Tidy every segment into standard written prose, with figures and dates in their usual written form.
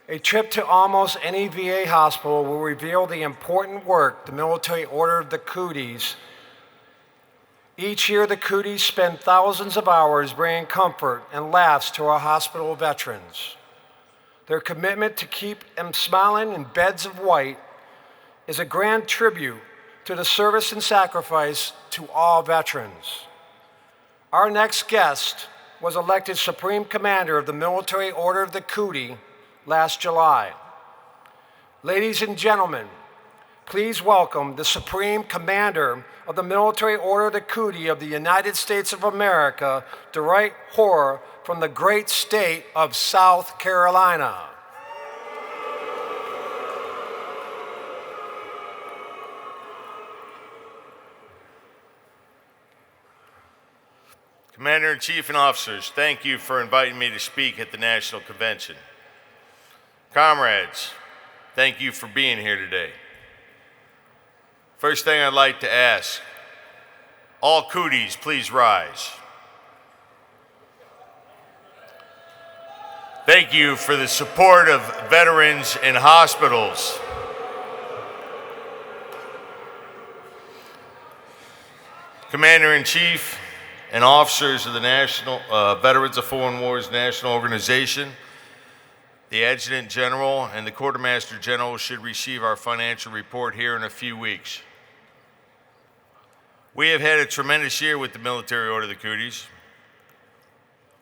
A trip to almost any VA hospital will reveal the important work the Military Order of the Cooties. Each year, the Cooties spend thousands of hours bringing comfort and laughs to our hospital veterans. Their commitment to keep them smiling in beds of white is a grand tribute to the service and sacrifice to all veterans. Our next guest was elected Supreme Commander of the Military Order of the Cootie last July. Ladies and gentlemen, please welcome the Supreme Commander of the Military Order of the Cootie of the United States of America, Dwight Hora, from the great state of South Carolina. Commander-in-Chief and officers, thank you for inviting me to speak at the National Convention. Comrades, thank you for being here today. First thing I'd like to ask, all Cooties, please rise. Thank you for the support of veterans and hospitals. Commander-in-Chief and officers of the National Veterans of Foreign Wars National Organization, the Adjutant General and the Quartermaster General should receive our financial report here in a few weeks. We have had a tremendous year with the Military Order of the Cooties.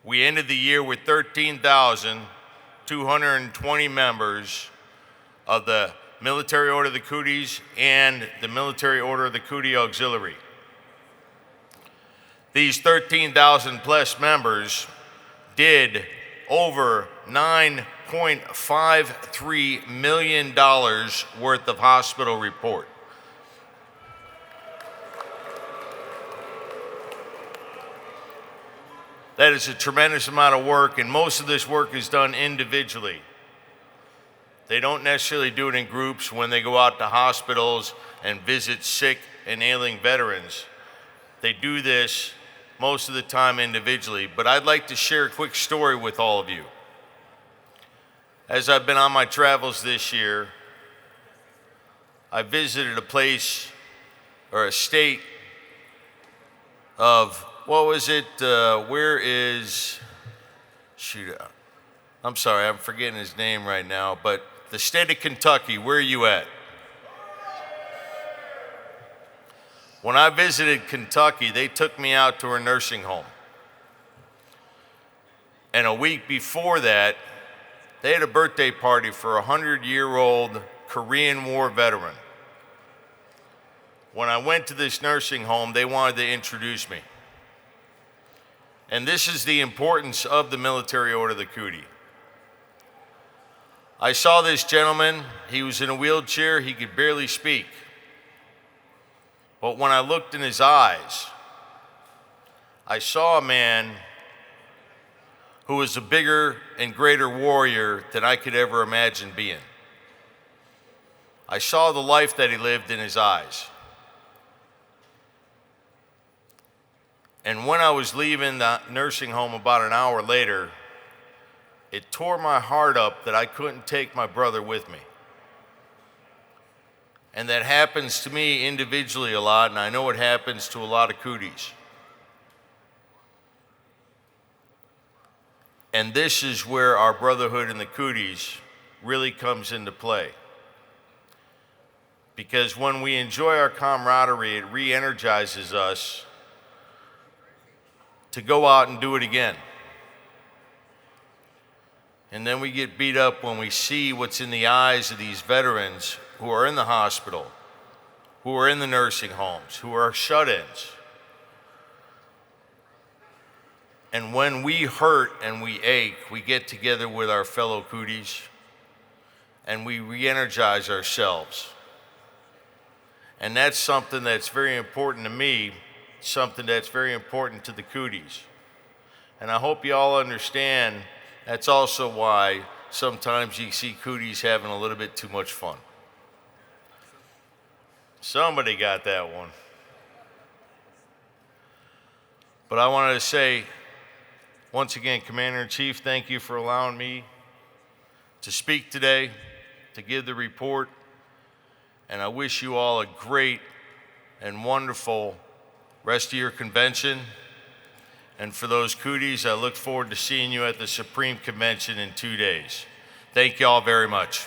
We ended the year with 13,220 members of the Military Order of the Cooties and the Military Order of the Cootie Auxiliary. These 13,000 plus members did over $9.53 million worth of hospital report. That is a tremendous amount of work, and most of this work is done individually. They don't necessarily do it in groups when they go out to hospitals and visit sick and ailing veterans. They do this most of the time individually, but I'd like to share a quick story with all of you. As I've been on my travels this year, I visited a place or a state of, what was it, I'm sorry, I'm forgetting his name right now, but the state of Kentucky, where are you at? When I visited Kentucky, they took me out to a nursing home. And a week before that, they had a birthday party for a 100-year-old Korean War veteran. When I went to this nursing home, they wanted to introduce me. And this is the importance of the Military Order of the Cootie. I saw this gentleman, he was in a wheelchair, he could barely speak. But when I looked in his eyes, I saw a man who was a bigger and greater warrior than I could ever imagine being. I saw the life that he lived in his eyes. And when I was leaving the nursing home about an hour later, it tore my heart up that I couldn't take my brother with me. And that happens to me individually a lot, and I know it happens to a lot of Cooties. And this is where our brotherhood in the Cooties really comes into play. Because when we enjoy our camaraderie, it re-energizes us to go out and do it again. And then we get beat up when we see what's in the eyes of these veterans who are in the hospital, who are in the nursing homes, who are shut-ins. And when we hurt and we ache, we get together with our fellow Cooties and we re-energize ourselves. And that's something that's very important to me, something that's very important to the Cooties. And I hope you all understand that's also why sometimes you see Cooties having a little bit too much fun. Somebody got that one. But I wanted to say, once again, Commander-in-Chief, thank you for allowing me to speak today, to give the report, and I wish you all a great and wonderful rest of your convention. And for those Cooties, I look forward to seeing you at the Supreme Convention in 2 days. Thank you all very much.